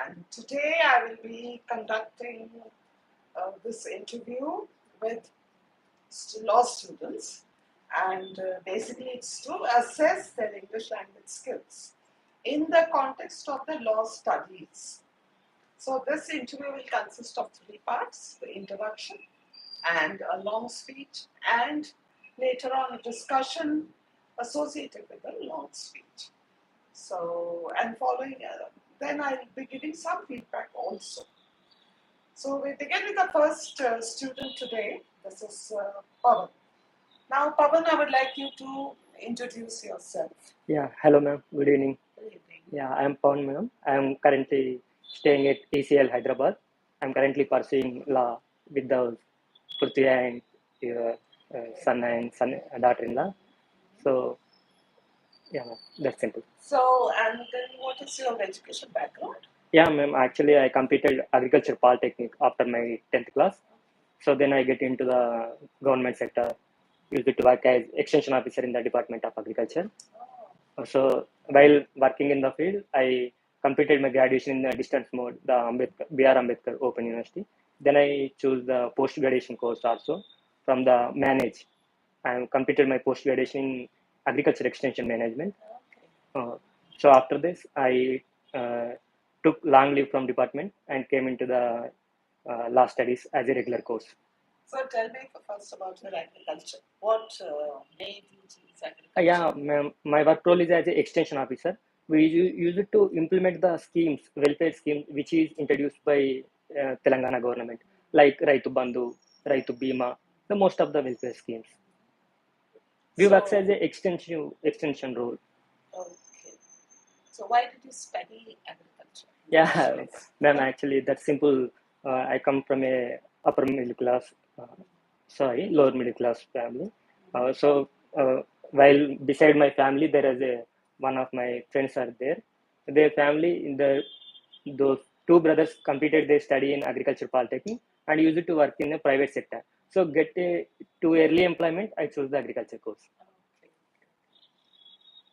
And today I will be conducting this interview with law students, and basically it's to assess their English language skills in the context of the law studies. So this interview will consist of three parts: the introduction and a long speech, and later on a discussion associated with the long speech. So, and following, then I'll be giving some feedback also. So we begin with the first student today. This is Pavan. Now, Pavan, I would like you to introduce yourself. Yeah, hello ma'am. Good evening. Good evening. Yeah, I am Pawan ma'am. I am currently staying at ACL Hyderabad. I am currently pursuing law with the Prithvi and son and daughter-in-law. So, yeah, ma'am, that's simple. So, and then what is your education background? Yeah, ma'am. Actually, I completed agriculture polytechnic after my 10th class. So then I get into the government sector. Used to work as extension officer in the Department of Agriculture. So while working in the field, I completed my graduation in the distance mode, the B.R. Ambedkar Open University. Then I chose the post-graduation course also from the Manage. I completed my post-graduation in Agriculture Extension Management. So after this, I took long leave from department and came into the law studies as a regular course. So tell me first about your agriculture. What made you choose agriculture? Yeah, my work role is as an extension officer. We use it to implement the schemes, welfare schemes, which is introduced by Telangana government, like Raitu Bandhu, Raitu Bima, the most of the welfare schemes. We work as an extension role. Okay. So why did you study agriculture? Yeah, ma'am, actually that's simple. I come from a upper middle class, lower middle class family. While beside my family, there is one of my friends are there. Their family, those two brothers completed their study in agriculture polytechnic and used to work in the private sector. So to early employment, I chose the agriculture course. Okay.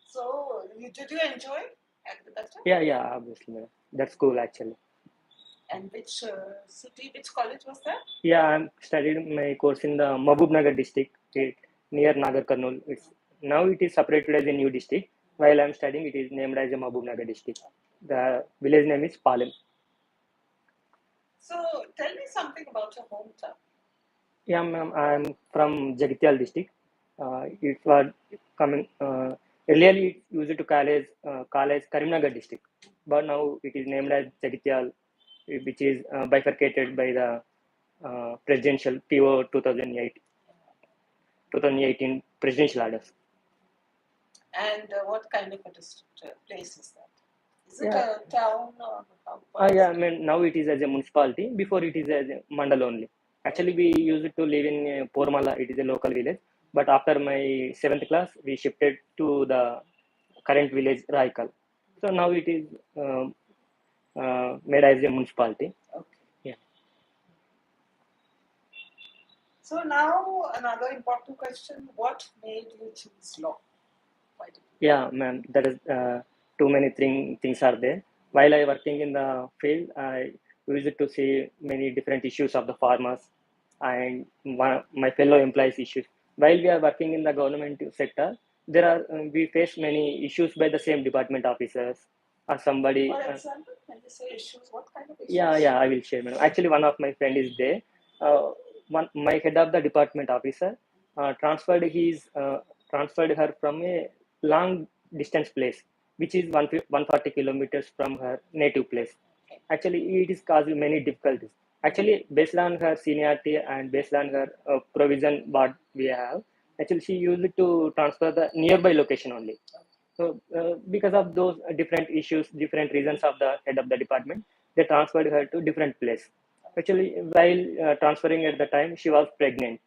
So did you enjoy agriculture? Yeah, obviously, ma'am. That's cool actually. And which city, which college was that? Yeah, I'm studied my course in the Mahbubnagar district near Nagar Karnool. Now it is separated as a new district. While I'm studying, it is named as a Mahbubnagar district. The village name is Palem. So tell me something about your hometown. Yeah, ma'am, I'm from Jagitial district. It was coming earlier. It used to call as Karimnagar district, but now it is named as Jagitial, which is bifurcated by the presidential PO 2018 presidential orders. And what kind of a district place is that? Is it a town or how? Yeah, I mean now it is as a municipality. Before it is as a mandal only. Actually, we used to live in Pormala. It is a local village. But after my 7th class, we shifted to the current village Raikal. So now it is made as a municipality. Okay. Yeah. So now another important question: what made you choose law? Why did you? Yeah, ma'am. That is too many things are there. While I working in the field, I used to see many different issues of the farmers and my fellow employees issues. While we are working in the government sector, there are we face many issues by the same department officers or somebody. For example, when you say issues, what kind of issues? Yeah, I will share, madam. Actually, one of my friend is there. My head of the department officer transferred her from a long distance place, which is 140 kilometers from her native place. Actually, it is causing many difficulties. Actually, based on her seniority and based on her provision, what we have, actually she used to transfer the nearby location only. So, because of those different issues, different reasons of the head of the department, they transferred her to different place. Actually, while transferring at the time, she was pregnant.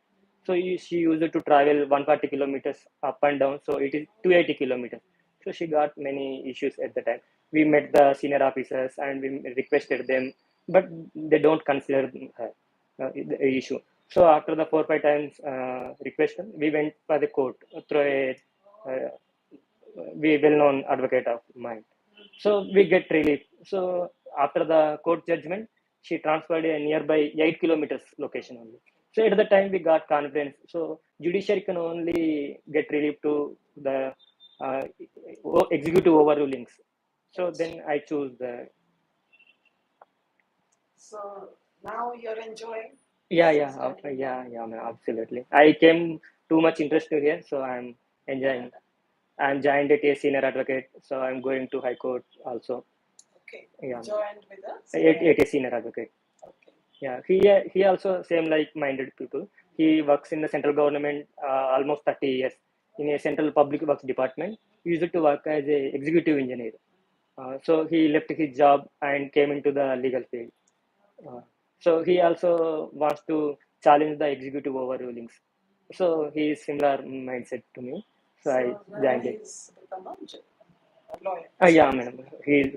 So she used to travel 140 kilometers up and down. So it is 280 kilometers. So she got many issues at the time. We met the senior officers and we requested them, but they don't consider her the issue. So after the 4 5 times request, we went for the court through a we well-known advocate of mine. So we get relief. So after the court judgment, she transferred a nearby 8 kilometers location only. So at the time we got confidence. So judiciary can only get relief to the executive overrulings. So then I choose the. So now you're enjoying? Yeah, man, absolutely. I came too much interested here, so I'm enjoying. I'm joined at a senior advocate, so I'm going to High Court also. Okay. Yeah. Joined with us? At a senior advocate. Okay. Yeah, he also same like-minded people. He works in the central government almost 30 years in a central public works department. He used to work as a executive engineer. So he left his job and came into the legal field. So he also wants to challenge the executive overrulings. So he is similar mindset to me. So I joined it. He's become a lawyer. Yeah, madam. He is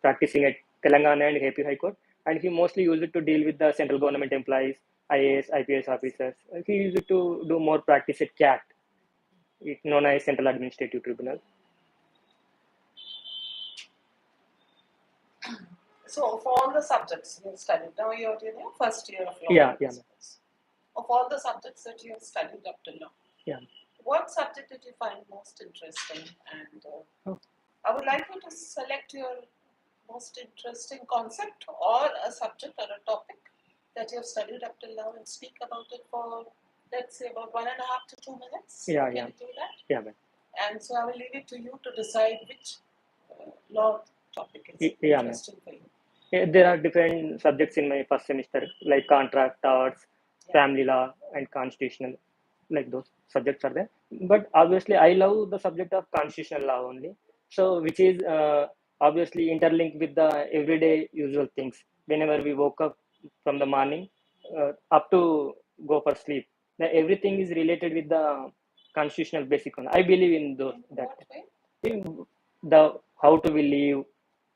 practicing at Telangana and AP High Court, and he mostly used it to deal with the central government employees, IAS, IPS officers. He used to do more practice at CAT, it's known as Central Administrative Tribunal. So, of all the subjects you have studied, now you're in your first year of law. Yeah. Of all the subjects that you have studied up till now, what subject did you find most interesting? And I would like you to select your most interesting concept or a subject or a topic that you have studied up till now and speak about it for, let's say, about 1.5 to 2 minutes. Can you do that? Yeah, ma'am. And so I will leave it to you to decide which law topic is interesting for you. Yeah, there are different subjects in my first semester, like contract, arts, family law, and constitutional. Like those subjects are there. But obviously, I love the subject of constitutional law only. So, which is obviously interlinked with the everyday usual things. Whenever we woke up from the morning up to go for sleep, everything is related with the constitutional basic one. I believe in those. In the how to we live,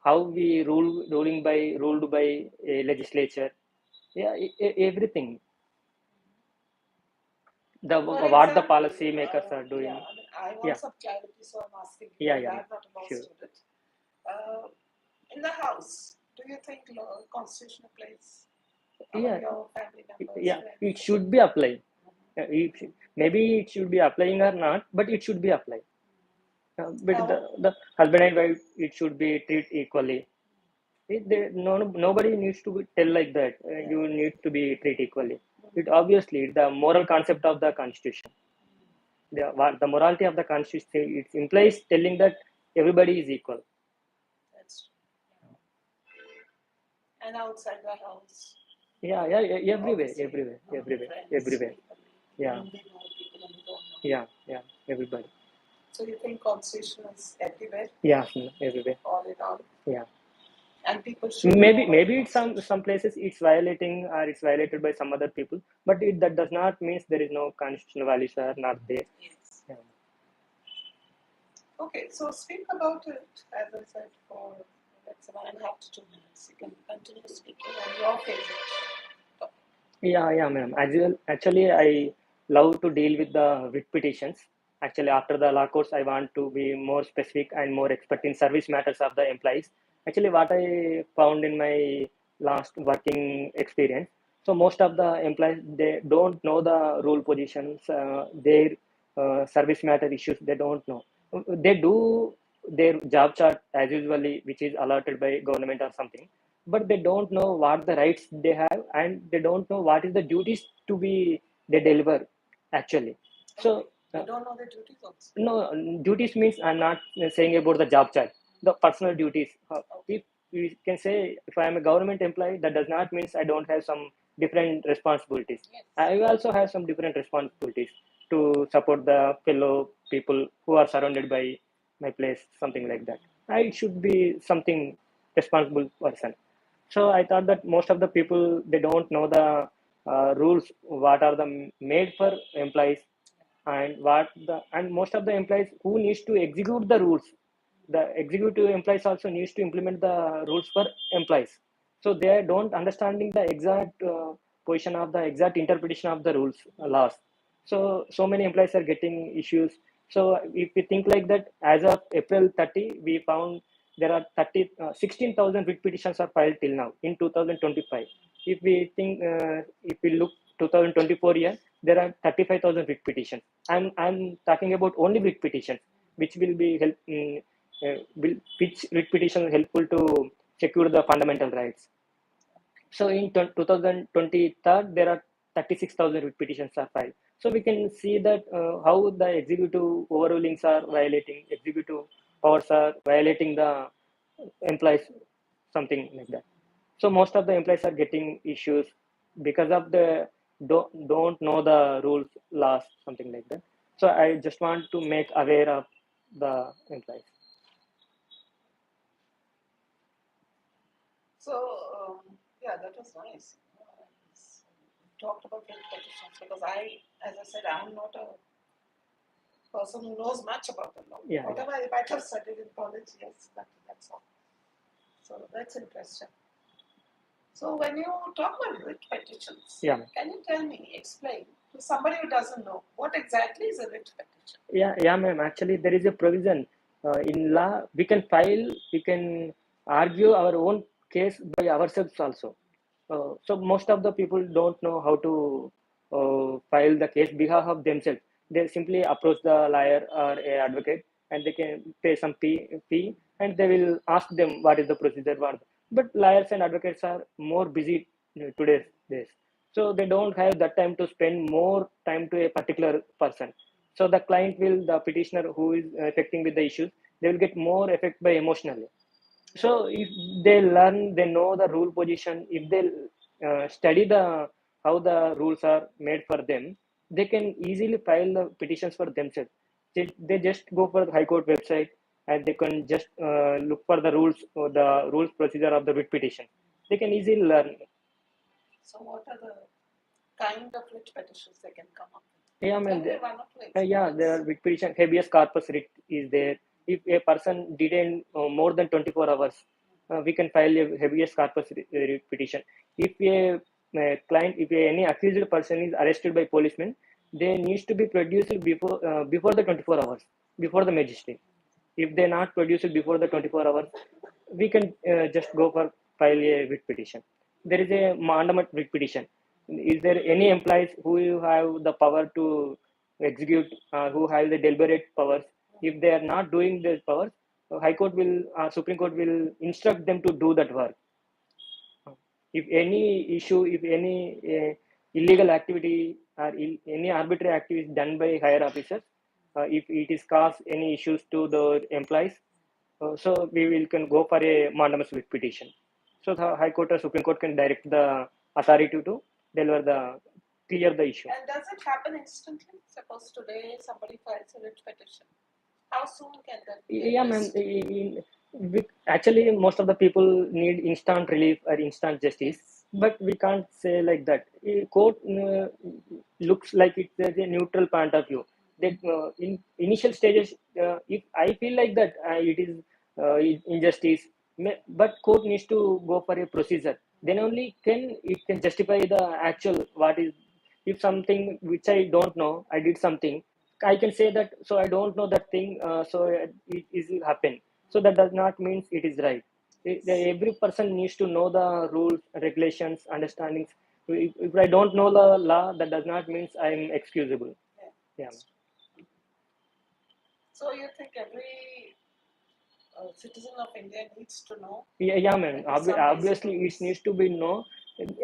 how we ruled by a legislature, everything, what the policy makers are doing. I want some clarity, so I'm asking you. I'm not a law student. In the house, do you think constitution applies among your family members? It should be applied. Maybe it should be applying or not, but it should be applied. But the husband and wife, it should be treated equally. Nobody needs to tell like that. You need to be treated equally. It obviously the moral concept of the constitution. The morality of the constitution, it implies telling that everybody is equal. That's true. And outside the house. Everywhere. Yeah, everybody. So you think constitution is everywhere? Yeah, everywhere. All in all. Yeah. And people should maybe it's some places it's violating or it's violated by some other people, but that does not mean there is no constitutional values are not there. Yes. Yeah. Okay, so speak about it, as I said, for let's say 1.5 to 2 minutes. You can continue speaking on your favorite topic. Yeah, ma'am. Actually, I love to deal with the writ petitions. Actually, after the law course, I want to be more specific and more expert in service matters of the employees. Actually, what I found in my last working experience, so most of the employees, they don't know the rule positions, their service matter issues, they don't know. They do their job chart as usually, which is allotted by government or something, but they don't know what the rights they have, and they don't know what is the duties to be they deliver actually. So they don't know the duties also. No, duties means I'm not saying about the job chart, the personal duties. If we can say, if I am a government employee, that does not mean I don't have some different responsibilities. Yes. I also have some different responsibilities to support the fellow people who are surrounded by my place, something like that. I should be something responsible person. So I thought that most of the people, they don't know the rules, what are the made for employees, and most of the employees who needs to execute the rules, the executive employees also needs to implement the rules for employees. So they don't understanding the exact position of the exact interpretation of the rules laws. So many employees are getting issues. So if we think like that, as of April 30, we found there are 16,000 writ petitions are filed till now in 2025. If we think, if we look 2024 year, there are 35,000 writ petitions. I'm talking about only writ petitions, which will be help, which writ petition helpful to secure the fundamental rights. So in 2023, there are 36,000 writ petitions are filed. So we can see that how the executive overrulings are violating, executive powers are violating the employees, something like that. So most of the employees are getting issues because of the don't know the rules, laws, something like that. So I just want to make aware of the employees. So, yeah, that was nice. Talked about writ petitions because as I said, I'm not a person who knows much about the law. Yeah, Whatever I might have studied in college, yes, that's all. So that's interesting. So when you talk about writ petitions, yeah, can you tell me, explain to somebody who doesn't know, what exactly is a writ petition? yeah, ma'am. Actually, there is a provision in law. We can argue our own case by ourselves also. So most of the people don't know how to file the case behalf of themselves. They simply approach the lawyer or a advocate, and they can pay some fee, and they will ask them what is the procedure. But lawyers and advocates are more busy today's days, so they don't have that time to spend more time to a particular person. So the client will, the petitioner who is affecting with the issues, they will get more affected by emotionally. So if they learn, they know the rule position. If they study the how the rules are made for them, they can easily file the petitions for themselves. They just go for the High Court website and they can just look for the rules or the rules procedure of the writ petition. They can easily learn. So what are the kind of writ petitions they can come up with? Yeah, Tell man. me one or two Yeah, examples. there are writ petition. Habeas corpus writ is there. If a person detained more than 24 hours, we can file a habeas corpus writ petition. If any accused person is arrested by policemen, they needs to be produced before the 24 hours, before the magistrate. If they not produced before the 24 hours, we can just go for file a writ petition. There is a mandament writ petition. Is there any employees who have the power to execute, who have the deliberate powers? If they are not doing these powers, high court will, supreme court will instruct them to do that work. If any issue, if any illegal activity or any arbitrary activity is done by higher officers, if it is cause any issues to the employees, so we will can go for a mandamus writ petition. So the high court or supreme court can direct the authority to deliver the clear the issue. And does it happen instantly? Suppose today somebody files a writ petition. How soon can that be Yeah, ma'am. Actually, most of the people need instant relief or instant justice, but we can't say like that. Court looks like it's a neutral point of view. That in initial stages, if I feel like that it is injustice, but court needs to go for a procedure. Then only can it can justify the actual what is. If something which I don't know, I did something, I can say that, so I don't know that thing, so it is happen. So that does not mean it is right. Every person needs to know the rules, regulations, understandings. If I don't know the law, that does not mean I'm excusable. Yeah. So you think every citizen of India needs to know? Yeah, man. Obviously, it needs to be know.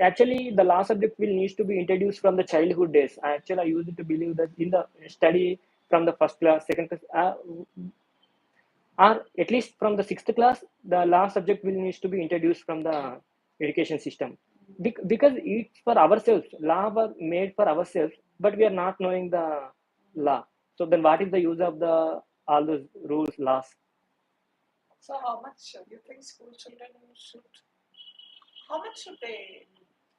Actually, the law subject will needs to be introduced from the childhood days. Actually, I used to believe that in the study from the first class, second class, or at least from the sixth class, the law subject will needs to be introduced from the education system. Because it's for ourselves. Law was made for ourselves, but we are not knowing the law. So then, what is the use of the all those rules, laws? So how much you think school children should? How much should they?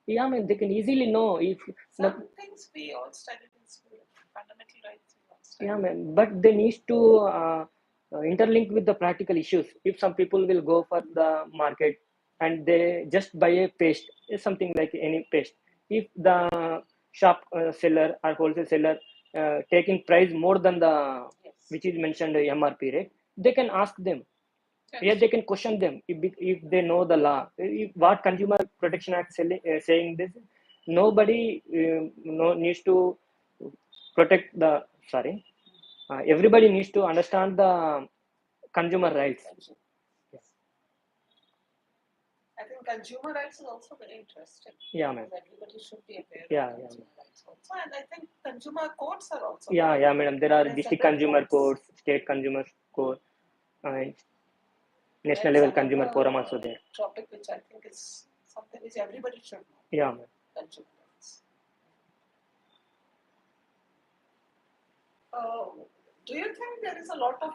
Yeah, I mean, they can easily know if some things we all studied in school, fundamental rights we all studied. Yeah, man, but they need to interlink with the practical issues. If some people will go for the market and they just buy a paste, something like any paste. If the shop seller or wholesale seller taking price more than the which is mentioned MRP rate, they can ask them. Yeah, they can question them if they know the law. What Consumer Protection Act saying this, nobody no, needs to protect the, sorry, everybody needs to understand the consumer rights. I think consumer rights is also very interesting. Yeah, ma'am. Everybody should be aware Yeah, of yeah, consumer rights also. And I think consumer courts are also. Yeah, yeah, madam. There are They're district separate consumer courts. courts, state consumer court, national That's level consumer another forum also there. topic which I think is something which everybody should know. Yeah, ma'am. Consumer rights. Do you think there is a lot of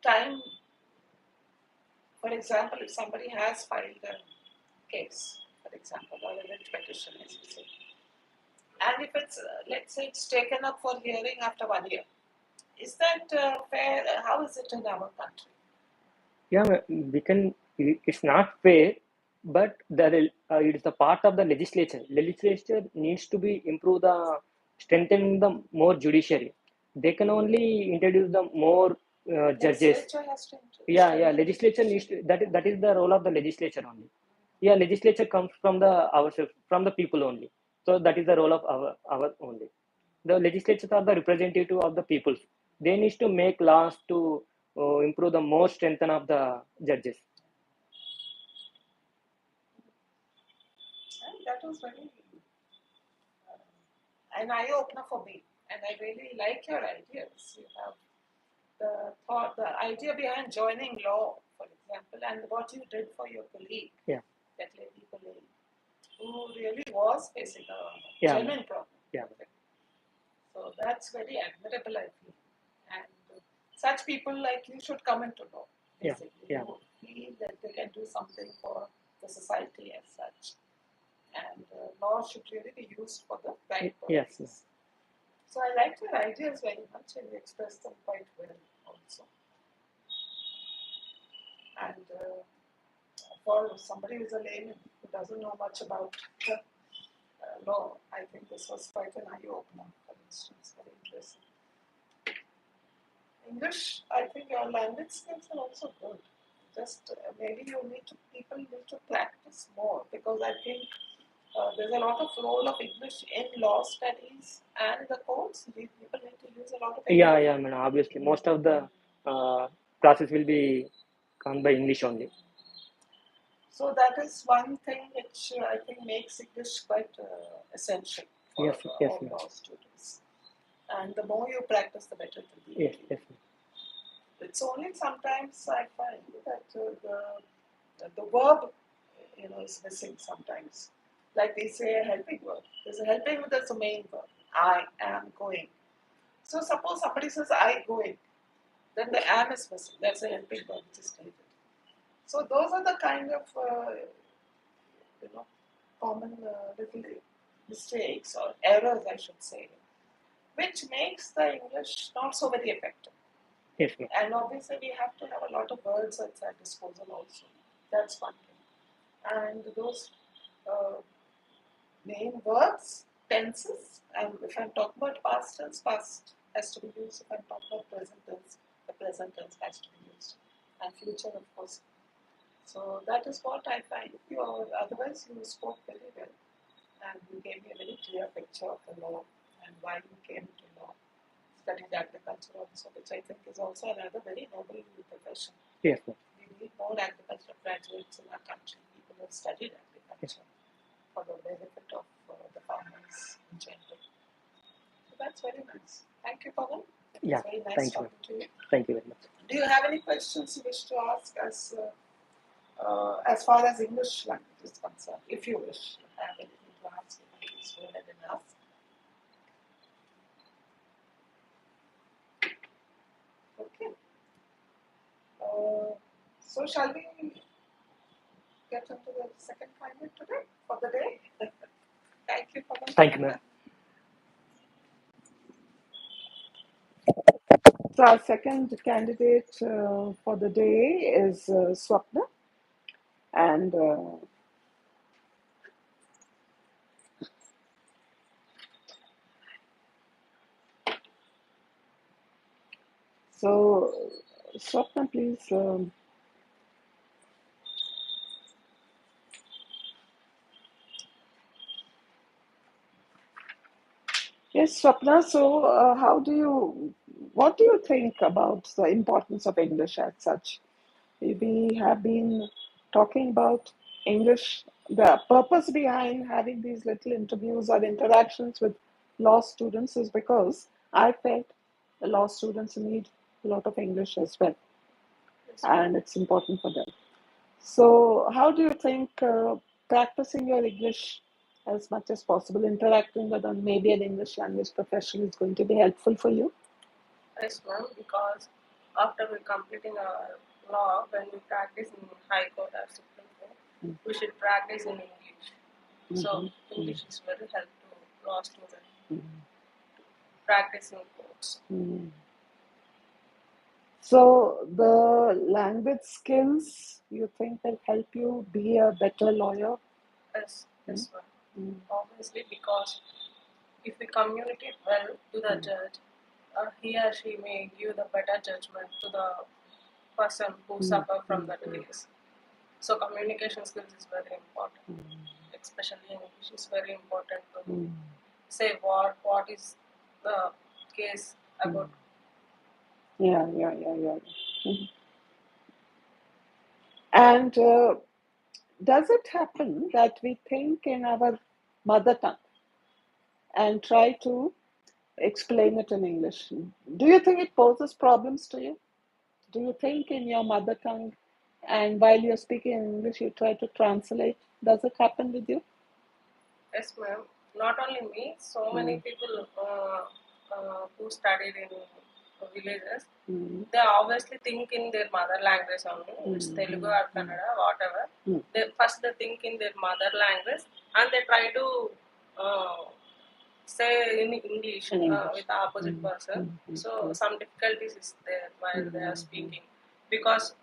time? For example, if somebody has filed a case, for example, or a writ petition, as you say, and if it's let's say it's taken up for hearing after 1 year, is that fair? How is it in our country? Yeah, ma'am, we can. It's not fair, but it is a part of the legislature. Legislature needs to be improve the strengthen the more judiciary. They can only introduce the more judges. Legislature has to Yeah, yeah. Legislature needs to, that is the role of the legislature only. Yeah, legislature comes from the ourselves, from the people only. So that is the role of our only. The legislatures are the representative of the people. They need to make laws to improve the more strengthen of the judges. And that was very an eye opener for me, and I really like your ideas. You have the thought, the idea behind joining law, for example, and what you did for your colleague, Yeah. that lady colleague, who really was facing a Yeah. genuine problem. Yeah. So that's very admirable, I feel. And such people like you should come into law. Basically, Yeah. who feel that they can do something for the society as such. And law should really be used for the right purposes. Yes. So I liked your ideas very much, and you expressed them quite well also. And for somebody who's a layman who doesn't know much about law, I think this was quite an eye-opener, for instance, very interesting. English, I think your language skills are also good. Just maybe people need to practice more, because I think there's a lot of role of English in law studies and the courts. People need to use a lot of English. Yeah, I mean, obviously, most of the classes will be done by English only. So that is one thing which I think makes English quite essential for all law students. And the more you practice, the better it will be. Yes. It's only sometimes I find that the verb, is missing sometimes. Like we say a helping verb. There's a helping verb, that's the main verb. I am going. So suppose somebody says I going, then the am is missing. That's a helping verb which is stated. So those are the kind of common little mistakes or errors, I should say, which makes the English not so very effective. Yes. And obviously we have to have a lot of words at our disposal also. That's one thing. And those main verbs, tenses, and if I'm talking about past tense, past has to be used. If I'm talking about present tense, the present tense has to be used. And future, of course. So that is what I find. Otherwise, you spoke very well. And you gave me a very clear picture of the law and why you came to law. Studied agriculture also, which I think is also another very noble profession. Yes. We need more agricultural graduates in our country, people who have studied agriculture for the benefit of the farmers in general. So that's very nice. Thank you, Pawan. Yeah, very nice thank talking to you. Thank you very much. Do you have any questions you wish to ask us as far as English language is concerned? If you wish to have anything to ask, please go ahead and ask. Okay. So shall we get into the second candidate today for the day? Thank you, Pawan. Thank you, ma'am. So our second candidate for the day is Swapna, and so Swapna, please. Yes, Swapna. So, what do you think about the importance of English as such? We have been talking about English. The purpose behind having these little interviews or interactions with law students is because I felt the law students need a lot of English as well, and it's important for them. So, how do you think practicing your English as much as possible, interacting with maybe an English language professional is going to be helpful for you? Yes, ma'am, because after we completing our law, when we practice in High Court or Supreme Court, we should practice in English. So English is very helpful to law students practice in courts. So, the language skills you think will help you be a better lawyer? Yes, ma'am. Obviously, because if we communicate well to the judge, he or she may give the better judgment to the person who suffer from that case. So communication skills is very important, especially English is very important to say what is the case about. Yeah. And does it happen that we think in our mother tongue and try to explain it in English? Do you think it poses problems to you? Do you think in your mother tongue and while you're speaking in English, you try to translate? Does it happen with you? Yes, ma'am. Not only me, so many people who studied in villages, they obviously think in their mother language only. It's Telugu or Kannada, whatever. They think in their mother language and they try to say in English with the opposite person. So some difficulties is there while they are speaking because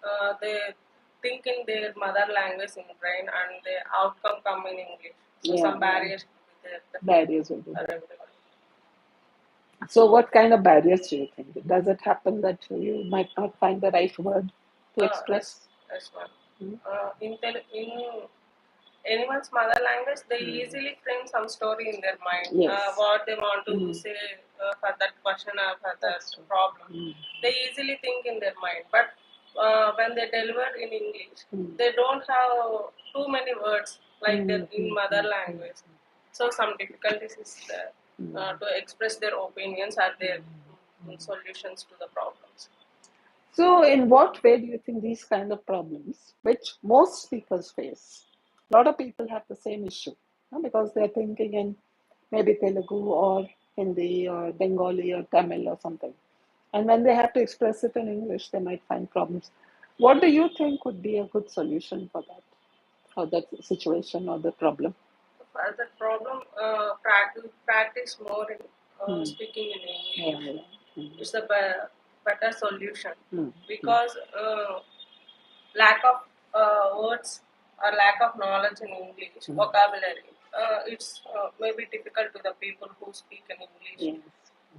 they think in their mother language in brain and the outcome come in English. So some barriers will be there. Barriers will be there. So, what kind of barriers do you think? Does it happen that you might not find the right word to express? Yes, ma'am. In anyone's mother language, they easily frame some story in their mind. Yes. What they want to say for that question or for that problem. They easily think in their mind. But when they deliver in English, they don't have too many words like that in mother language. So some difficulties is there to express their opinions or their solutions to the problems. So, in what way do you think these kind of problems, which most speakers face, a lot of people have the same issue because they're thinking in maybe Telugu or Hindi or Bengali or Tamil or something. And when they have to express it in English, they might find problems. What do you think would be a good solution for that situation or the problem? For the problem, practice more in speaking in English. It's a better solution because lack of words or lack of knowledge in English vocabulary. It's maybe difficult to the people who speak in English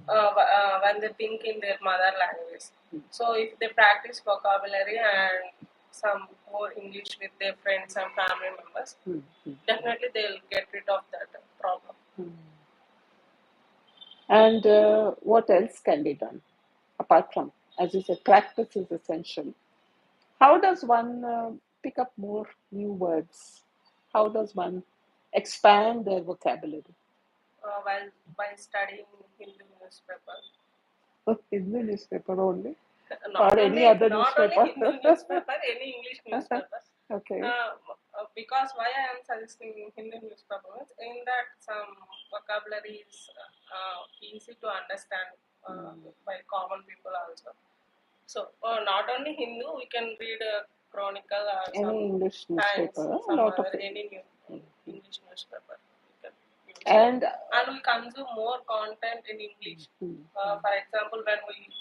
when they think in their mother language. So if they practice vocabulary and some more English with their friends and family members, definitely they'll get rid of that problem. And what else can be done apart from, as you said, practice is essential. How does one pick up more new words? How does one expand their vocabulary? While studying Hindu newspaper. Hindu newspaper only? Not or only, any other not newspaper? only Hindu newspaper, any English newspaper. Okay. Because why I am suggesting Hindu newspaper means in that some vocabulary is easy to understand by common people also. So not only Hindu, we can read a chronicle or Any some English Times, newspaper, some lot of other it. any new English newspaper. We can use And we consume more content in English. For example, when we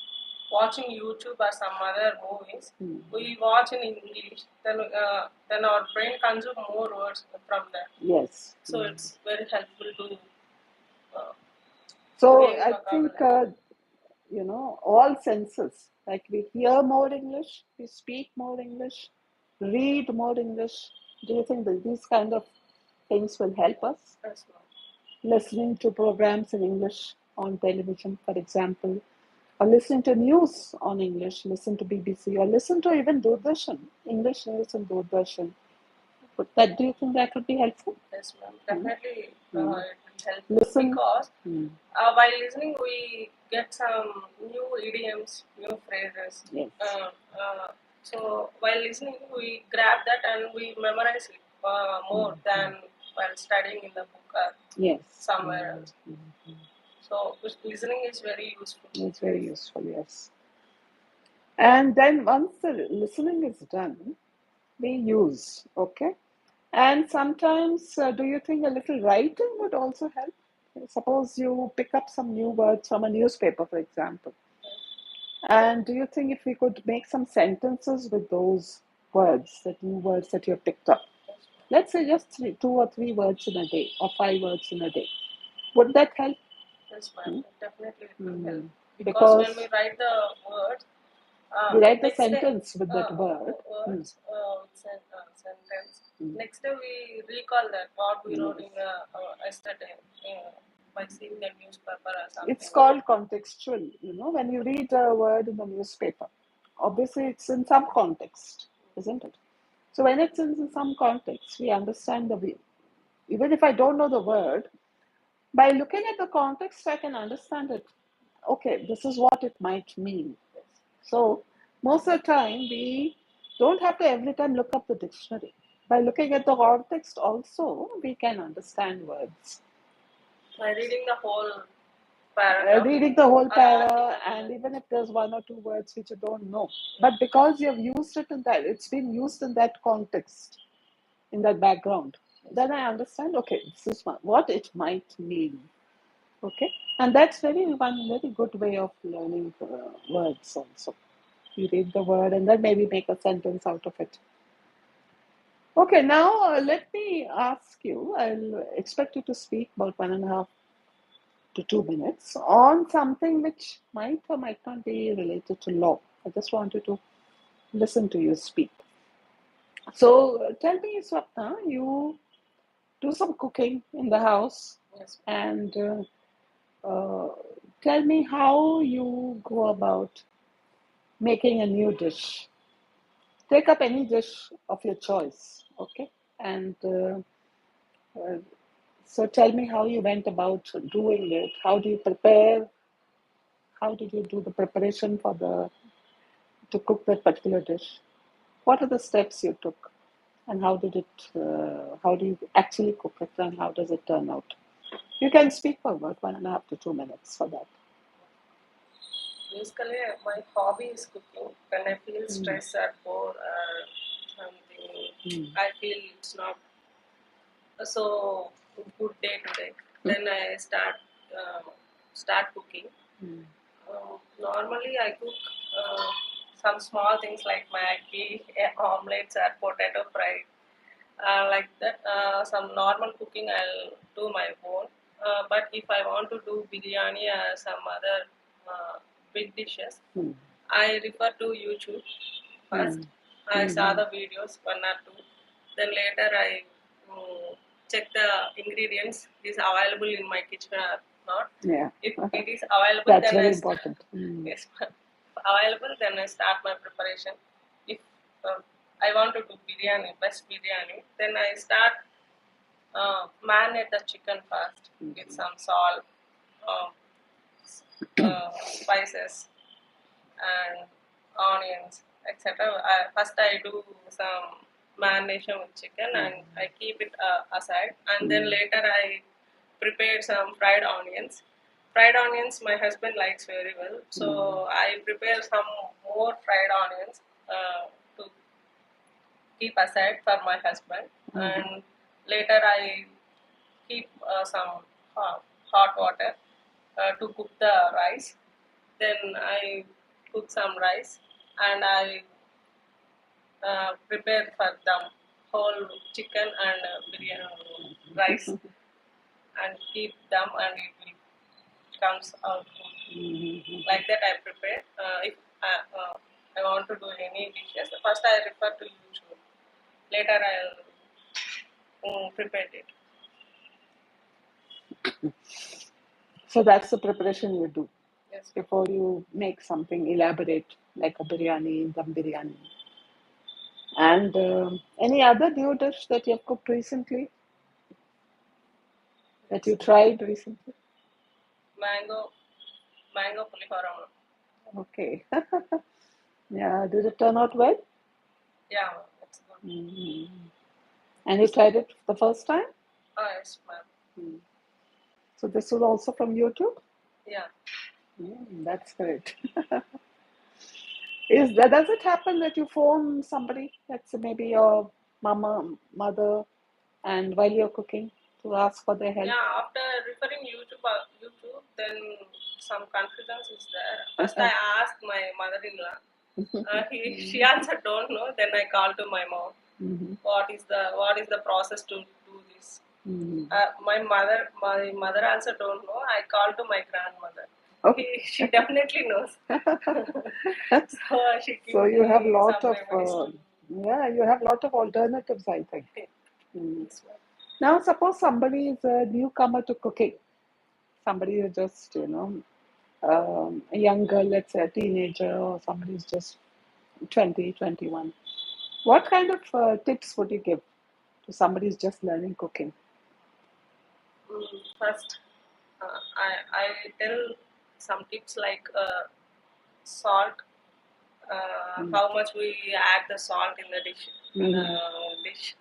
watching YouTube or some other movies, we watch in English. Then our brain consume more words from that. yes. So it's very helpful to. So gain I think vocabulary. all senses Like we hear more English, we speak more English, read more English. Do you think that these kind of things will help us? Yes, ma'am. Listening to programs in English on television, for example, or listening to news on English, listen to BBC, or listen to even Doordarshan, English news and Doordarshan. Do you think that would be helpful? Yes, ma'am. Definitely it will help. Listen. Because while listening, we get some new idioms, new phrases. Yes. So while listening, we grab that and we memorize it more than while studying in the book or Yes. somewhere else. So listening is very useful. It's very useful, yes. And then once the listening is done, we use, okay? And sometimes, do you think a little writing would also help? Suppose you pick up some new words from a newspaper, for example. And do you think if we could make some sentences with those words, the new words that you have picked up? Let's say just 2 or 3 words in a day, or 5 words in a day. Would that help? Yes, ma'am. Definitely it will help. Because when we write the words, we write the next day, sentence with that word. words sentence. Next day we recall that what we wrote in yesterday by seeing the newspaper or something. It's called contextual. When you read a word in the newspaper, obviously it's in some context, isn't it? So when it's in some context, we understand even if I don't know the word, by looking at the context, I can understand it. Okay, this is what it might mean. So most of the time, we don't have to every time look up the dictionary. By looking at the context also, we can understand words. By reading the whole paragraph. Reading the whole paragraph, and even if there's 1 or 2 words which you don't know. But because you have used it in that, it's been used in that context, in that background, then I understand, okay, this is what it might mean. Okay, and that's one very good way of learning words also. You read the word and then maybe make a sentence out of it. Okay, now let me ask you, I'll expect you to speak about 1.5 to 2 minutes on something which might or might not be related to law. I just wanted to listen to you speak. So tell me, Swapna, you do some cooking in the house. Yes. And tell me how you go about making a new dish. Take up any dish of your choice, okay? And so tell me how you went about doing it. How do you prepare? How did you do the preparation to cook that particular dish? What are the steps you took? And how do you actually cook it, and how does it turn out? You can speak for about 1.5 to 2 minutes for that. Basically, my hobby is cooking. When I feel stressed or bored or something, I feel it's not so good day to day. Then I start cooking. Normally, I cook some small things like Maggi, omelets, or potato fry. Like that, some normal cooking I'll do my own. But if I want to do biryani or some other big dishes, I refer to YouTube first. I saw the videos 1 or 2. Then later I check the ingredients is available in my kitchen or not. Yeah. If it is available, That's then very important. Yes, available, then I start my preparation. If I want to do biryani, best biryani, then I start marinate the chicken first with some salt, spices, and onions, etc. First, I do some marination with chicken and I keep it aside, and then later I prepare some fried onions. Fried onions, my husband likes very well, so I prepare some more fried onions to keep aside for my husband, and later I keep some hot water to cook the rice. Then I cook some rice and I prepare for them whole chicken and biryani rice and keep them, and it will comes out good. Like that I prepare. If I want to do any dishes, first I refer to YouTube. Later I'll prepare it. So that's the preparation you do Yes. before you make something elaborate like a biryani, dum biryani. And any other new dish that you have cooked recently? That you tried recently? Mango pulihora. Okay. Yeah, did it turn out well? Yeah, it's good. Mm-hmm. And you tried it the first time? Yes, ma'am. So this was also from YouTube? Yeah. That's great. Does it happen that you phone somebody, let's say maybe your mother, and while you're cooking to ask for their help? Yeah, after referring YouTube, then some confusion is there. First I asked my mother-in-law. She also don't know. Then I called to my mom. What is the process to do this? My mother also don't know. I called to my grandmother. Okay. She definitely knows. So you have lot of you have lot of alternatives, I think. Now suppose somebody is a newcomer to cooking. Somebody who just a young girl, let's say a teenager, or somebody who's just 20, 21. What kind of tips would you give to somebody who's just learning cooking? First, I tell some tips like salt, how much we add the salt in the dish,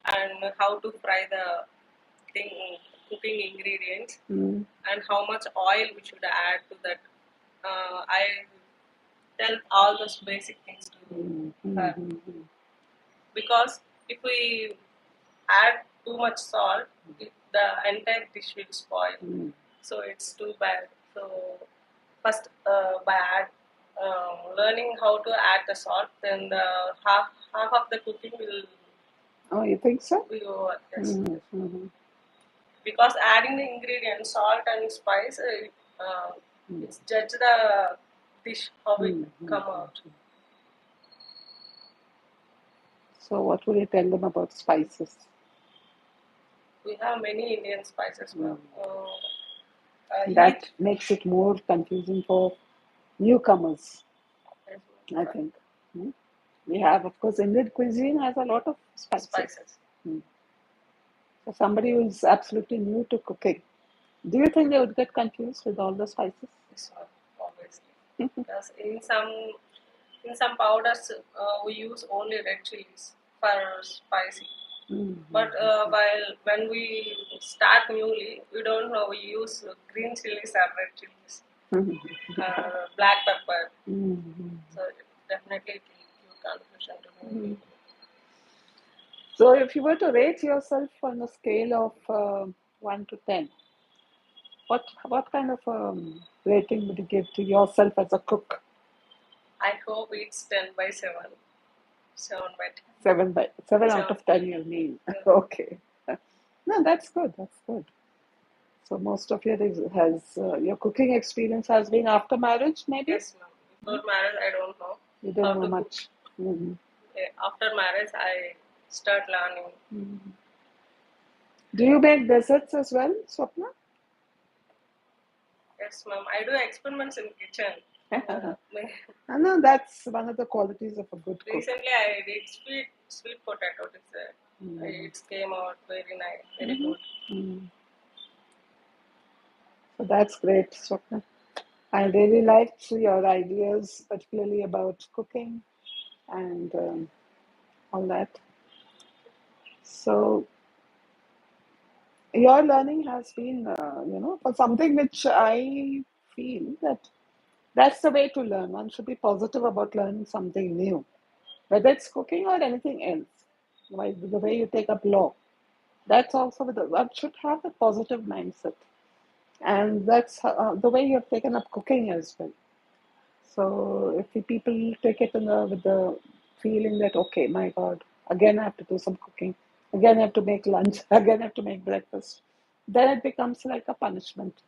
and how to fry the cooking ingredients, and how much oil we should add to that. I tell all those basic things to her, because if we add too much salt, the entire dish will spoil. So it's too bad. So first, by learning how to add the salt, then the half of the cooking will. Oh, you think so? Be over. Yes. Because adding the ingredients, salt and spice, it's judge the dish how it come out. So what will you tell them about spices? We have many Indian spices, ma'am. That makes it more confusing for newcomers, I think. We have, of course, Indian cuisine has a lot of spices. So somebody who is absolutely new to cooking, do you think they would get confused with all the spices? Yes, obviously. Because in some powders we use only red chilies for spicy. But when we start newly, we don't know, we use green chilies or red chilies, black pepper. So definitely it will give confusion to me. So if you were to rate yourself on a scale of 1 to 10, what kind of rating would you give to yourself as a cook? I hope it's 10/7. 7/10. 7 out of 10, you mean? Okay. No, that's good. That's good. So most of your cooking experience has been after marriage, maybe? Yes, ma'am. Before marriage, I don't know. You didn't know much. After marriage, I start learning. Do you make desserts as well, Swapna? Yes, ma'am. I do experiments in kitchen. No, that's one of the qualities of a good cook. Recently, I did sweet potato dessert. It came out very nice, very good. So that's great, Swapna. I really liked your ideas, particularly about cooking and all that. So your learning has been, for something which I feel that's the way to learn. One should be positive about learning something new, whether it's cooking or anything else. The way you take up law, that's also one should have a positive mindset, and that's the way you have taken up cooking as well. So if the people take it with the feeling that, okay, my God, again I have to do some cooking, again I have to make lunch, again I have to make breakfast, then it becomes like a punishment.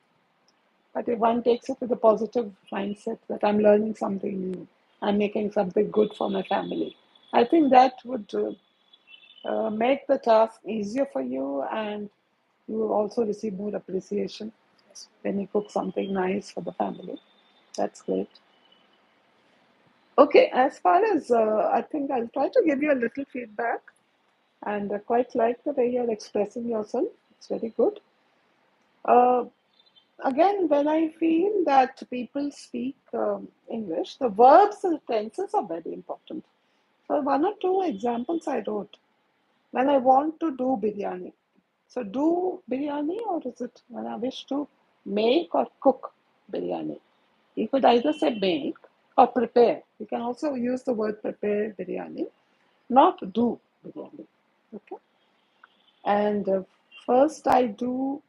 But if one takes it with a positive mindset that I'm learning something new, I'm making something good for my family, I think that would make the task easier for you, and you will also receive more appreciation when you cook something nice for the family. That's great. Okay, as far as I think I'll try to give you a little feedback, and I quite like the way you're expressing yourself. It's very good. Uh, Again, when I feel that people speak English, the verbs and tenses are very important. So, one or two examples I wrote. When I want to do biryani. So, do biryani, or is it when I wish to make or cook biryani? You could either say make or prepare. You can also use the word prepare biryani, not do biryani. Okay. And first I do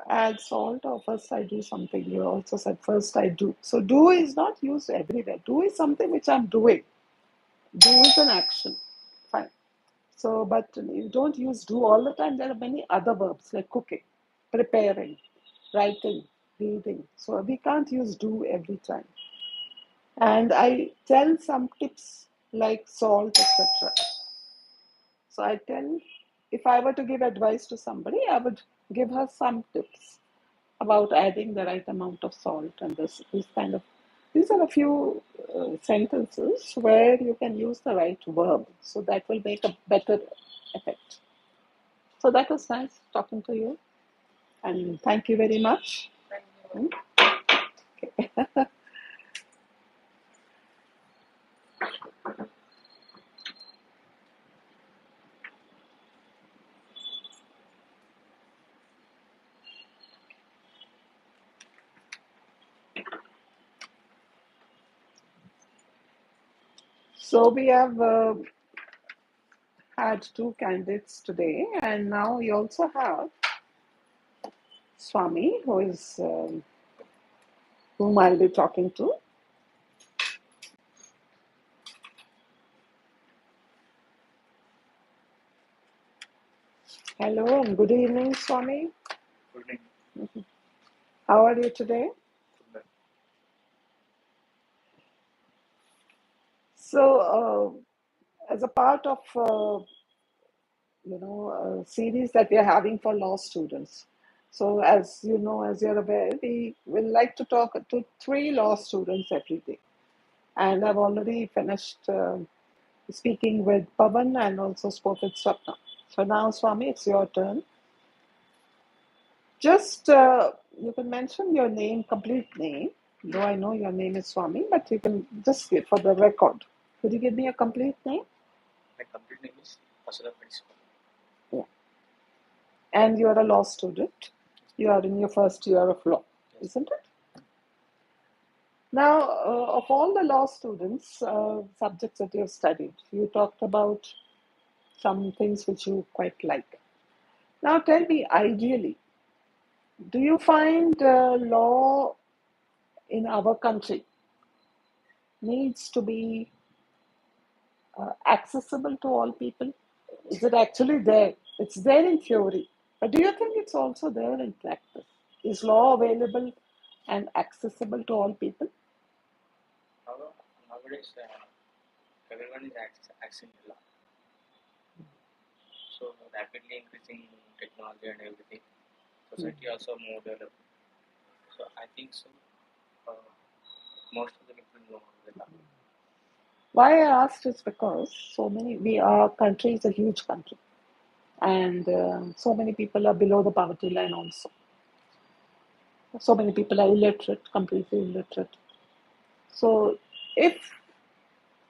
add salt, or first I do something. You also said first I do. So do is not used everywhere. Do is something which I'm doing. Do is an action. Fine. So, but you don't use do all the time. There are many other verbs like cooking, preparing, writing, reading. So we can't use do every time. And I tell some tips like salt, etc. So I tell, if I were to give advice to somebody, I would give her some tips about adding the right amount of salt, and this kind of, these are a few sentences where you can use the right verb, so that will make a better effect. So that was nice talking to you, and thank you very much. Thank you. Okay. So we have had two candidates today, and now we also have Swami, who is whom I'll be talking to. Hello and good evening, Swami. Good evening. How are you today? Good. So, as a part of a series that we are having for law students. So, as you know, as you're aware, we will like to talk to 3 law students every day. And I've already finished speaking with Pavan and also spoke with Swapna. So now, Swami, it's your turn. Just you can mention your name, complete name, though I know your name is Swami, but you can just give for the record. Could you give me a complete name? My complete name is Padala. Yeah. And you are a law student. You are in your first year of law, isn't it? Now, of all the law students, subjects that you have studied, you talked about some things which you quite like. Now, tell me, ideally, do you find law in our country needs to be accessible to all people? Is it actually there? It's there in theory, but do you think it's also there in practice? Is law available and accessible to all people? Nowadays, everyone is accessing the law. So rapidly increasing technology and everything, society also more developed. So I think so. Most of the people know the law. Why I asked is because our country is a huge country, and so many people are below the poverty line also. So many people are illiterate, completely illiterate. So if,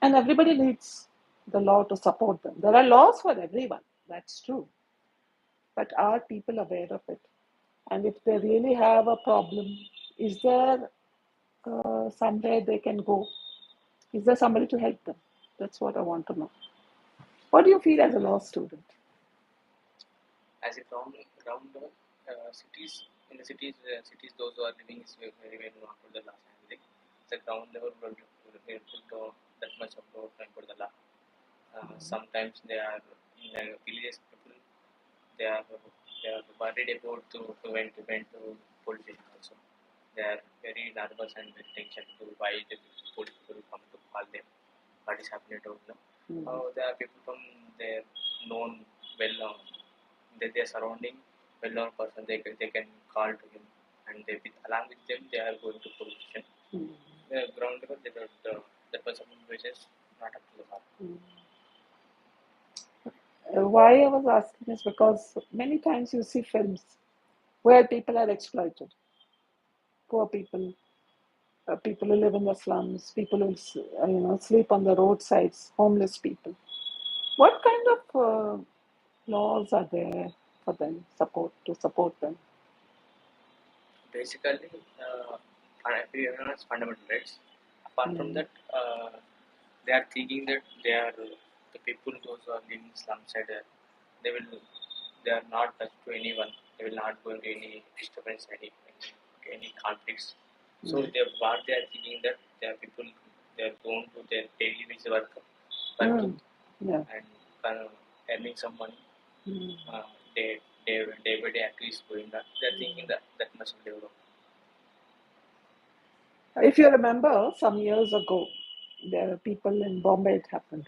and everybody needs the law to support them. There are laws for everyone, that's true. But are people aware of it? And if they really have a problem, is there somewhere they can go? Is there somebody to help them? That's what I want to know. What do you feel as a law student? As a ground cities, in the cities, those who are living is very well known for the law. The ground level will put that much of time for the law. Sometimes they are in the villages people. They are worried about to went to politician also. they are very nervous and very tension to why the people come to call them. What is happening to them? There are people from their known, well-known, their surrounding, well-known person. They can call to him, and they along with them they are going to police station. The ground level, the person is not up to the mark. Why I was asking is because many times you see films where people are exploited. Poor people, people who live in the slums, people who sleep on the roadsides, homeless people. What kind of laws are there for them to support them? Basically, everyone's fundamental rights. Apart from that, they are thinking that they are the people those who are living slum side. They are not touched to anyone. They will not go into any disturbance, any conflicts. So what they are thinking that they are people. They are going to their daily wage working and earning some money. Day by day activities going on. They are thinking that much of development. If you remember, some years ago, there are people in Bombay, it happened.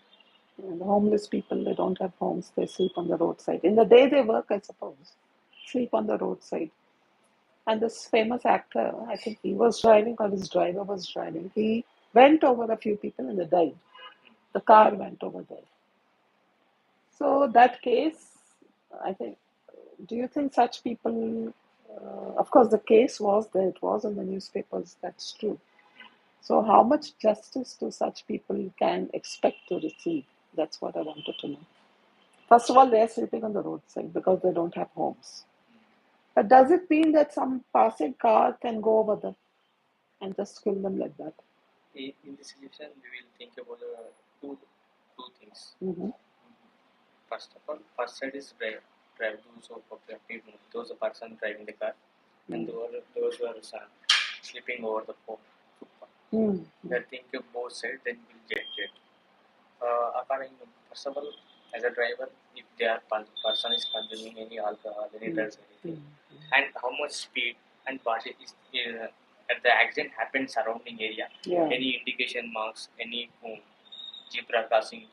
The homeless people, they don't have homes, they sleep on the roadside. In the day they work, I suppose, sleep on the roadside. And this famous actor, I think he was driving or his driver was driving, he went over a few people and they died. The car went over there. So that case, I think, do you think such people, of course the case was there, it was in the newspapers, that's true. So how much justice do such people can expect to receive? That's what I wanted to know. First of all, they're sleeping on the roadside because they don't have homes. But does it mean that some passing car can go over them and just kill them like that? In this situation, we will think about two things. First of all, first side is drive those person driving the car, and those who are sleeping over the footpath. They think of both sides, then we'll get. According, first of all, as a driver, if their person is consuming any alcohol, any drugs, anything, and how much speed and what it is at the accident happened surrounding area, any indication marks, any zebra crossing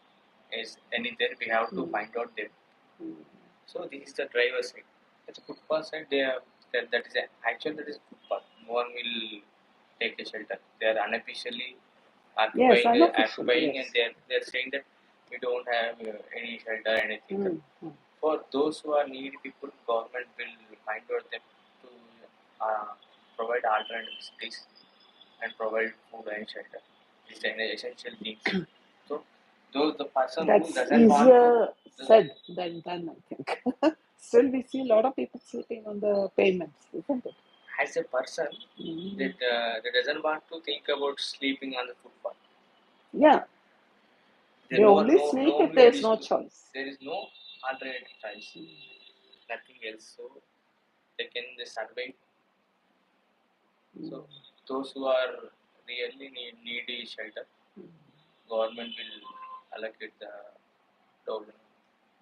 is any there, we have to find out them. So this is the driver's side. At the footpath side, that is that is footpath. No one will take a shelter. They are unofficially occupying, and they're saying that we don't have any shelter, anything. For those who are needy people, government will find out them to provide alternative space and provide food and shelter. These are essential things. So, those the person That's who doesn't easier want to, said than done, I think. Still, we see a lot of people sleeping on the pavements, isn't it? as a person that doesn't want to think about sleeping on the footpath. Yeah. They only sleep if there's no choice. There is no alternative choice. Nothing else. So they can survive. So those who are really needy shelter, government will allocate the problem.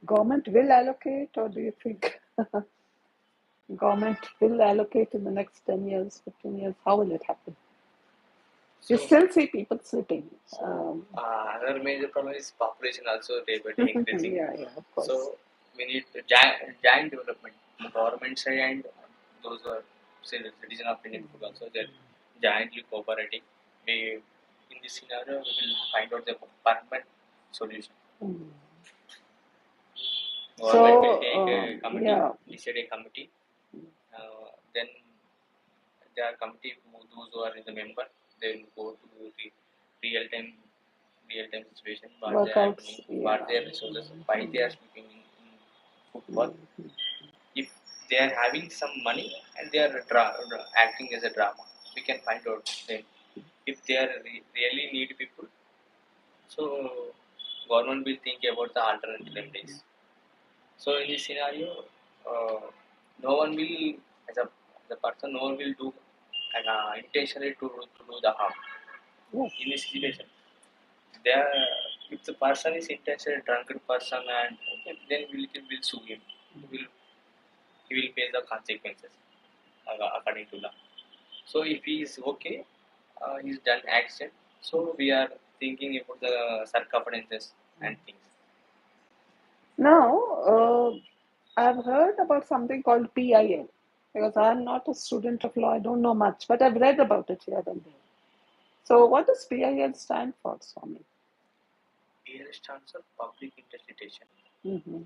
Government will allocate, or do you think government will allocate in the next 10 years, 15 years? How will it happen? You still see people sleeping. Another major problem is population also day by day increasing. Yeah, of course. So we need giant development. The government side and those who are say the citizen of Indian food also, they're giantly cooperating. In this scenario we will find out the permanent solution. Government will take a committee, decide a committee. Then there are committee those who are in the member, they will go to the real time situation, what they are happening, what their resources, why they are sleeping in football. If they are having some money and they are acting as a drama, we can find out them. If they are really need people, so government will think about the alternate remedies. So in this scenario, no one will, as a person, no one will do intentionally to do the harm. In this situation, if the person is intentionally drunken person, and then we will sue him. He will face the consequences according to law. So if he is okay, he's done action. So we are thinking about the circumferences and things. Now, I've heard about something called PIL because I'm not a student of law. I don't know much, but I've read about it here and there. So, what does PIL stand for, Swami? PIL stands for public interpretation. Mm-hmm.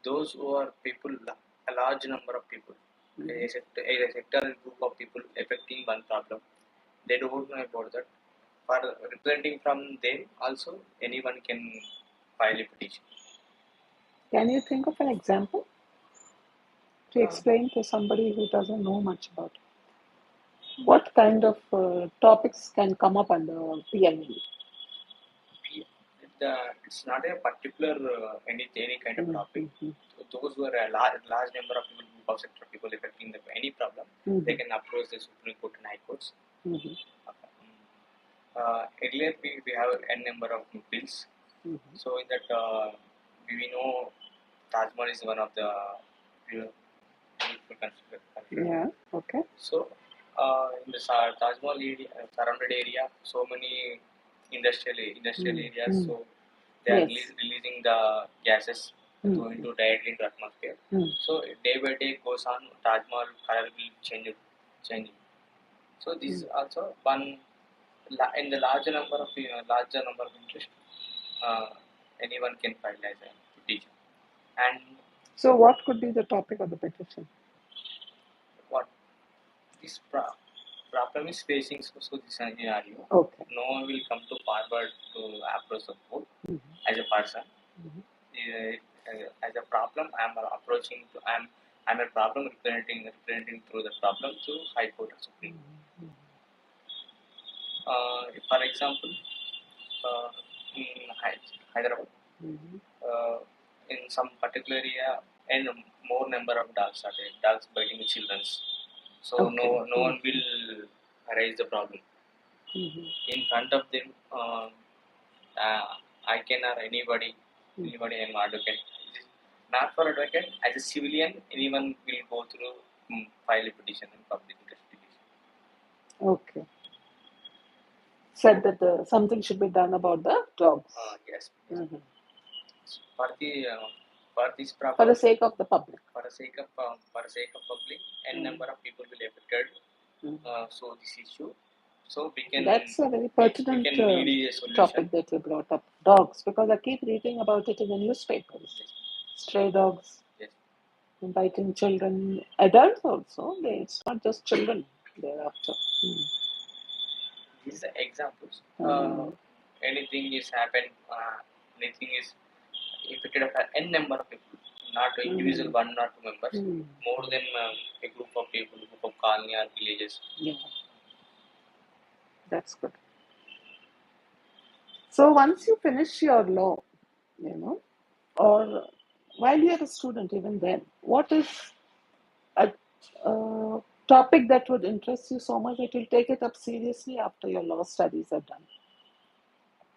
Those who are people, a large number of people, a sectoral group of people affecting one problem, they don't know about that. For representing from them, also anyone can file a petition. Can you think of an example to explain to somebody who doesn't know much about it? What kind of topics can come up under PIL? It's not a particular any kind of topic. Mm-hmm. So those who are a large number of people, group of sector people affecting any problem, they can approach the Supreme Court and High Courts. Mm-hmm. Earlier we have n number of bills. Mm-hmm. So in that we know Taj Mahal is one of the beautiful country. Yeah. Okay. So in the Taj Mahal area, surrounded area, so many industrial areas. So they are releasing the gases into directly into atmosphere. So day by day goes on, Taj Mahal color will changing. So this is also one in the larger number of interest. Anyone can file as a petition. And so, what could be the topic of the petition? what this problem is facing, so this scenario, okay. No one will come to forward to approach the court as a person. As a problem, I'm approaching to I'm a problem representing through the problem to High Court or Supreme. For example, in Hyderabad, in some particular area, and more number of dogs are there. Dogs biting the children. So no one will raise the problem. In front of them, I can or anybody and advocate. Not for advocate, as a civilian, anyone will go through file a petition and public investigation. Okay. Said that something should be done about the dogs. Yes. Mm-hmm. For this problem, for the sake of the public. For the sake of public, and number of people will affected. So this issue. So we can. That's a very pertinent topic that you brought up. Dogs, because I keep reading about it in the newspapers. Yes. Stray dogs. Yes. Biting children, adults also. It's not just children thereafter. These are examples. Anything is happened. Anything is affected of n number of people, not individual one or two members. More than a group of people, group of colony or villages. Yeah. That's good. So once you finish your law, or while you're a student, even then, what is a topic that would interest you so much that you'll take it up seriously after your law studies are done?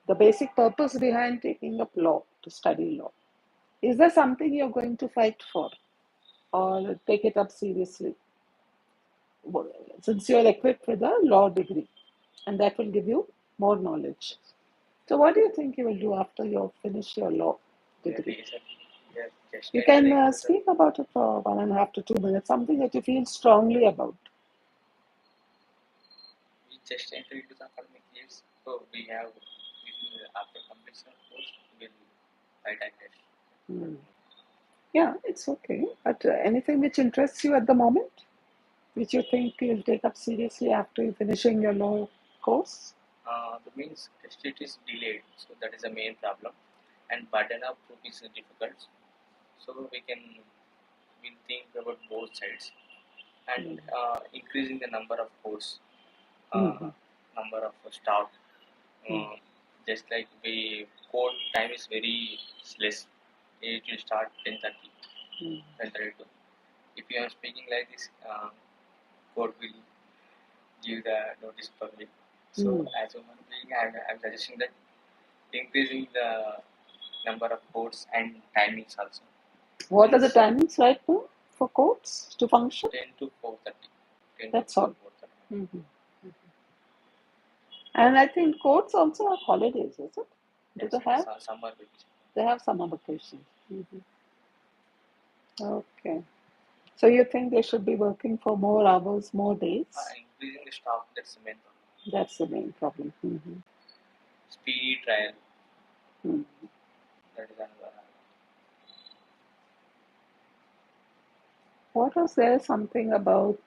The basic purpose behind taking up law, to study law. Is there something you're going to fight for or take it up seriously? Since you're equipped with a law degree, and that will give you more knowledge. So what do you think you will do after you finish your law degree? You can speak about it for 1.5 to 2 minutes, something that you feel strongly about. We just entered into the academic years, so we have, after completion of course, we'll write a test. Yeah, it's okay. But anything which interests you at the moment, which you think you'll take up seriously after you finishing your law course? That means test it is delayed, so that is the main problem, and burden of proof is difficult. So we'll think about both sides, and increasing the number of course, number of staff. Just like the court time is very less. It will start 10:30, 10:32. If you are speaking like this, court will give the notice public. So as a human being, I'm suggesting that increasing the number of courts and timings also. What are the timings right now for courts to function? 10 to 4:30. That's all. Mhm. And I think courts also have holidays, is it? Do they have? Summer vacation. They have summer vacations. Okay. So you think they should be working for more hours, more days? Increasing the staff, that's the main problem. That's the main problem. Speedy trial, Hmm. that is another. What was there something about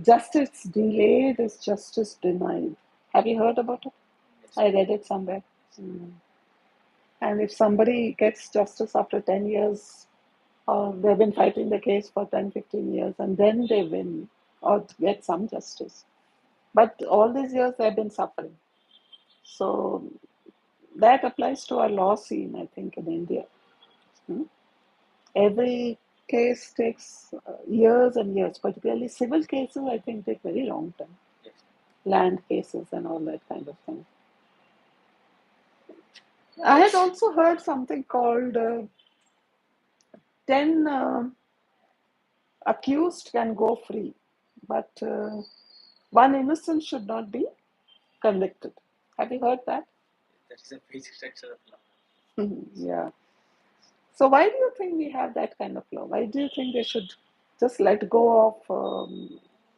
justice delayed is justice denied? Have you heard about it? Yes. I read it somewhere. And if somebody gets justice after 10 years, or they've been fighting the case for 10, 15 years, and then they win or get some justice. But all these years they've been suffering. So that applies to our law scene, I think, in India. Every case takes years and years, particularly civil cases, I think, take very long time. Yes. Land cases and all that kind of thing. I had also heard something called 10 accused can go free, but one innocent should not be convicted. Have you heard that? That is a basic structure of law. Yeah. So why do you think we have that kind of law? Why do you think they should just let go of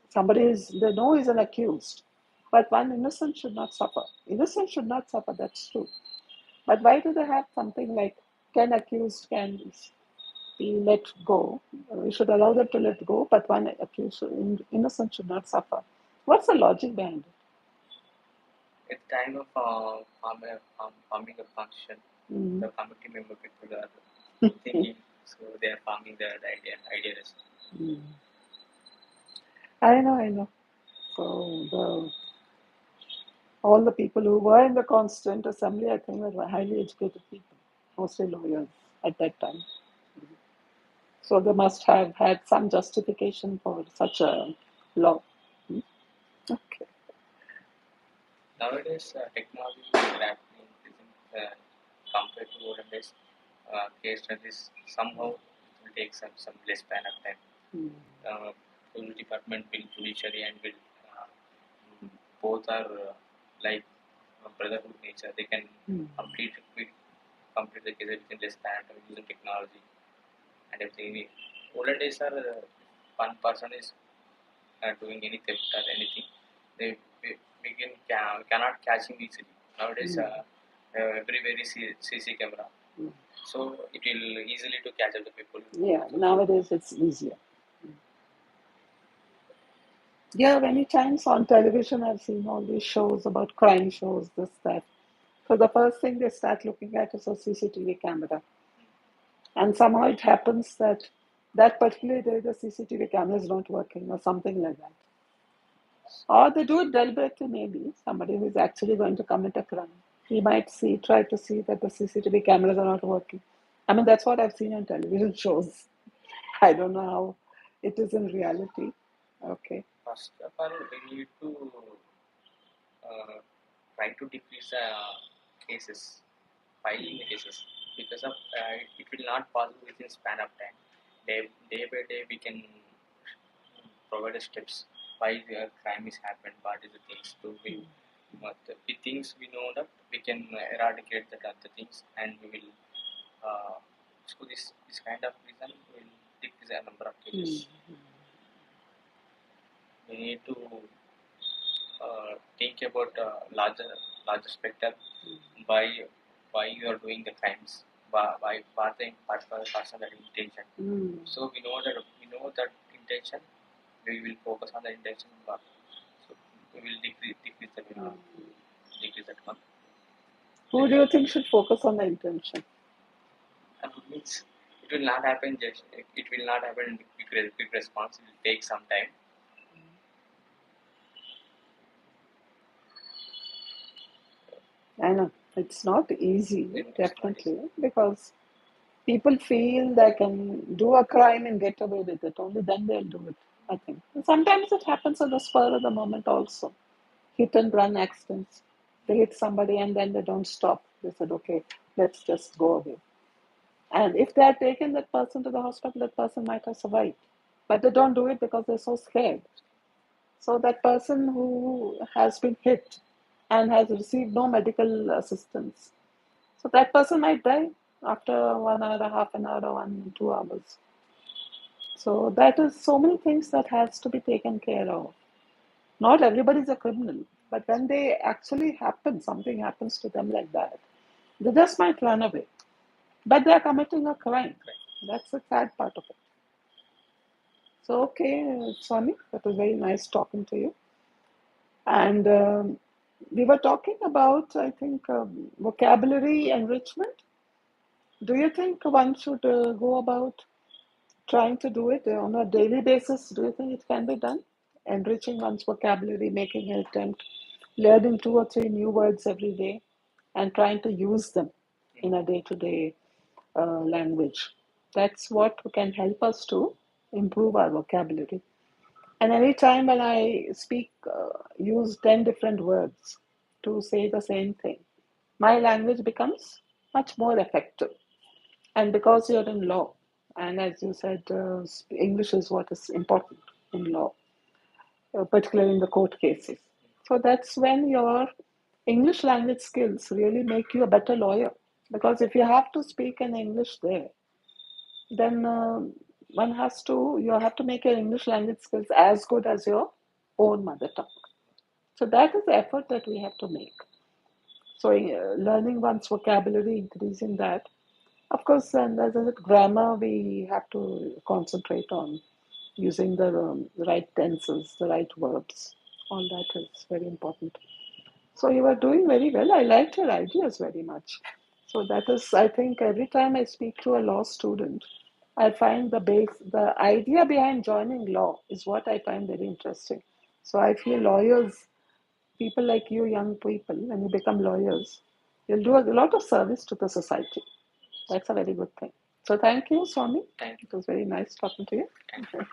somebody they know is an accused, but one innocent should not suffer? Innocent should not suffer, that's true. But why do they have something like 10 accused can be let go? We should allow them to let go, but one accused, innocent should not suffer. What's the logic behind it? At the time of farming a function, the committee member people are thinking, so they are farming that ideas. I know. So all the people who were in the Constituent Assembly, I think, were highly educated people, mostly lawyers at that time. So they must have had some justification for such a law. Okay. Nowadays, technology is rapidly increasing compared to olden days. Case studies somehow will take some less span of time. Police department will judiciary and will both are like brotherhood nature. They can complete the case within less span of time using technology and everything. Olden days are one person is doing any theft or anything, they cannot catch him easily. Nowadays, everywhere is CC camera, so it will easily to catch up the people. Yeah, nowadays it's easier. Yeah, many times on television I've seen all these shows about crime shows, this, that. So the first thing they start looking at is a CCTV camera. And somehow it happens that particular day the CCTV camera is not working or something like that. Or they do it deliberately, maybe. Somebody who is actually going to commit a crime. He might try to see that the CCTV cameras are not working. I mean, that's what I've seen on television shows. I don't know how it is in reality. Okay. First of all, we need to try to decrease cases, filing the cases, because of it will not possible within span of time. Day by day, we can provide the steps why the crime is happened, what is the things to be. But the things we know that we can eradicate the other things, and we will. So this kind of reason will decrease the number of cases. We need to think about larger spectrum. Why you are doing the crimes? Why what the personal intention? So we know that intention. We will focus on the intention, so we will decrease that one. Who do you think should focus on the intention? And it means it will not happen. It will not happen in quick response. It will take some time. I know it's not easy, definitely, because people feel they can do a crime and get away with it. Only then they'll do it, I think. And sometimes it happens on the spur of the moment also. Hit and run accidents. They hit somebody and then they don't stop. They said, okay, let's just go away. And if they had taken that person to the hospital, that person might have survived. But they don't do it because they're so scared. So that person who has been hit and has received no medical assistance, so that person might die after 1 hour, half an hour, or 2 hours. So that is so many things that has to be taken care of. Not everybody is a criminal, but when they actually happen, something happens to them like that, they just might run away. But they are committing a crime. That's the sad part of it. So, okay, Swami, that was very nice talking to you. And we were talking about, I think, vocabulary enrichment. Do you think one should go about trying to do it on a daily basis? Do you think it can be done? Enriching one's vocabulary, making an attempt, learning 2 or 3 new words every day, and trying to use them in a day-to-day language. That's what can help us to improve our vocabulary. And any time when I speak, use 10 different words to say the same thing, my language becomes much more effective. And because you're in law, and as you said, English is what is important in law, particularly in the court cases. So that's when your English language skills really make you a better lawyer. Because if you have to speak in English there, then you have to make your English language skills as good as your own mother tongue. So that is the effort that we have to make. So learning one's vocabulary, increasing that. Of course, and as a grammar, we have to concentrate on using the right tenses, the right verbs. All that is very important. So you are doing very well. I liked your ideas very much. So that is, I think, every time I speak to a law student, I find the idea behind joining law is what I find very interesting. So I feel lawyers, people like you, young people, when you become lawyers, you'll do a lot of service to the society. That's a very good thing. So thank you, Swami. Thank you. It was very nice talking to you. Thank you.